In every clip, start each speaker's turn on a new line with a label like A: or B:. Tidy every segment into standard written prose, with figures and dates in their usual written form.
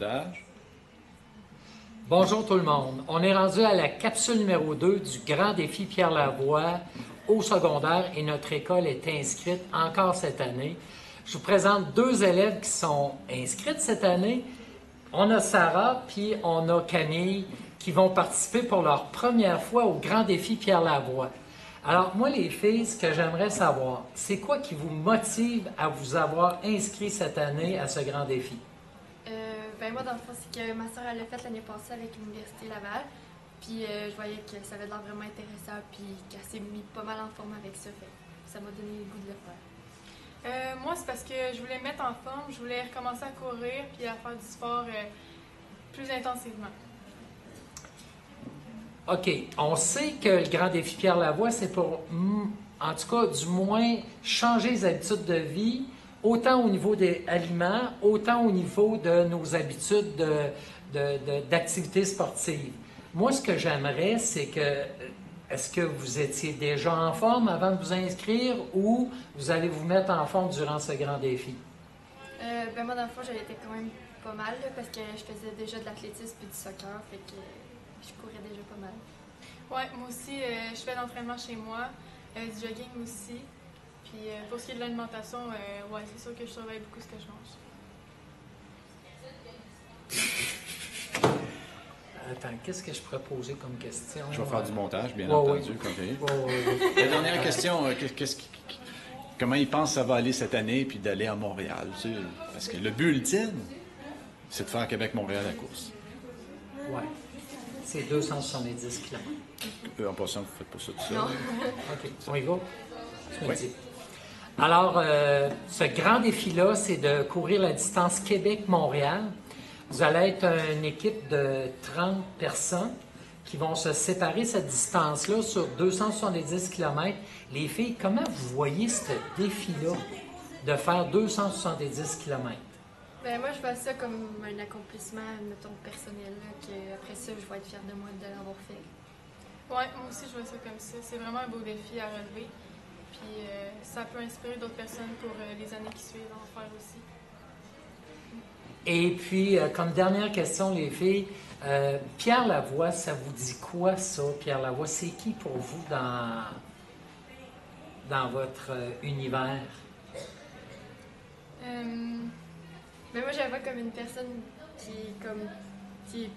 A: montage.
B: Bonjour tout le monde. On est rendu à la capsule numéro 2 du Grand Défi Pierre Lavoie au secondaire et notre école est inscrite encore cette année. Je vous présente deux élèves qui sont inscrites cette année. On a Sarah puis on a Camille qui vont participer pour leur première fois au Grand Défi Pierre Lavoie. Alors moi les filles, ce que j'aimerais savoir, c'est quoi qui vous motive à vous avoir inscrit cette année à ce grand défi?
C: Moi, dans le fond, c'est que ma soeur, elle l'a fait l'année passée avec l'Université Laval. Puis je voyais que ça avait l'air vraiment intéressant, puis qu'elle s'est mis pas mal en forme avec ça. Fait ça m'a donné le goût de le faire.
D: Moi, c'est parce que je voulais me mettre en forme, je voulais recommencer à courir puis à faire du sport plus intensivement.
B: OK. On sait que le Grand Défi Pierre Lavoie, c'est pour, en tout cas, du moins, changer les habitudes de vie, autant au niveau des aliments, autant au niveau de nos habitudes d'activités sportives. Moi, ce que j'aimerais, c'est que, est-ce que vous étiez déjà en forme avant de vous inscrire ou vous allez vous mettre en forme durant ce grand défi?
C: Moi, dans le fond, j'avais été quand même pas mal, là, parce que je faisais déjà de l'athlétisme et du soccer, fait que je courais déjà pas mal.
D: Ouais, moi aussi, je fais de l'entraînement chez moi, du jogging aussi. Puis pour ce qui est de l'alimentation, ouais, c'est sûr que je surveille beaucoup ce que je mange.
B: Attends, qu'est-ce que je pourrais poser comme question?
A: Je vais faire du montage, bien
B: Ouais,
A: entendu.
B: oui.
A: Comme La dernière question, comment ils pensent que ça va aller cette année puis d'aller à Montréal? Tu sais, parce que le but ultime, c'est de faire Québec-Montréal à la course.
B: Oui. C'est 270 km.
A: En passant, vous ne faites pas ça tout seul.
C: Non.
B: OK. On y va? Tu me
A: Oui.
B: dis. Alors, ce grand défi-là, c'est de courir la distance Québec-Montréal. Vous allez être une équipe de 30 personnes qui vont se séparer cette distance-là sur 270 km. Les filles, comment vous voyez ce défi-là de faire 270 km?
C: Moi, je vois ça comme un accomplissement, mettons, personnel, là, qu'après ça, je vais être fière de moi de l'avoir fait.
D: Ouais, moi aussi, je vois ça comme ça. C'est vraiment un beau défi à relever. Puis ça peut inspirer d'autres personnes pour les années qui suivent à en faire aussi.
B: Et puis, comme dernière question, les filles, Pierre Lavoie, ça vous dit quoi, ça, Pierre Lavoie? C'est qui pour vous dans votre univers?
C: Moi, je la vois comme une personne qui est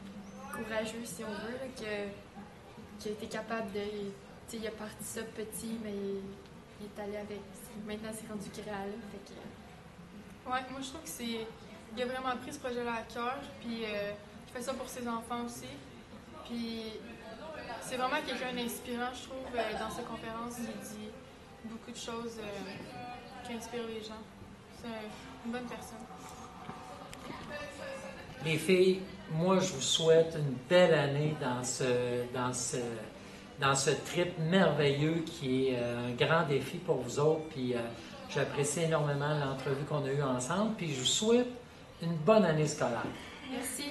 C: courageuse, si on veut, là, qui a été capable de... Il a parti ça petit, mais il est allé avec... Maintenant, c'est rendu créal, fait que...
D: Ouais, moi, je trouve que c'est... Il a vraiment pris ce projet-là à cœur, puis il fait ça pour ses enfants aussi. Puis c'est vraiment quelqu'un d'inspirant, je trouve, dans sa conférence. Il dit beaucoup de choses qui inspirent les gens. C'est une bonne personne.
B: Les filles, moi, je vous souhaite une belle année dans ce trip merveilleux qui est un grand défi pour vous autres. Puis j'apprécie énormément l'entrevue qu'on a eue ensemble. Puis je vous souhaite une bonne année scolaire.
C: Merci.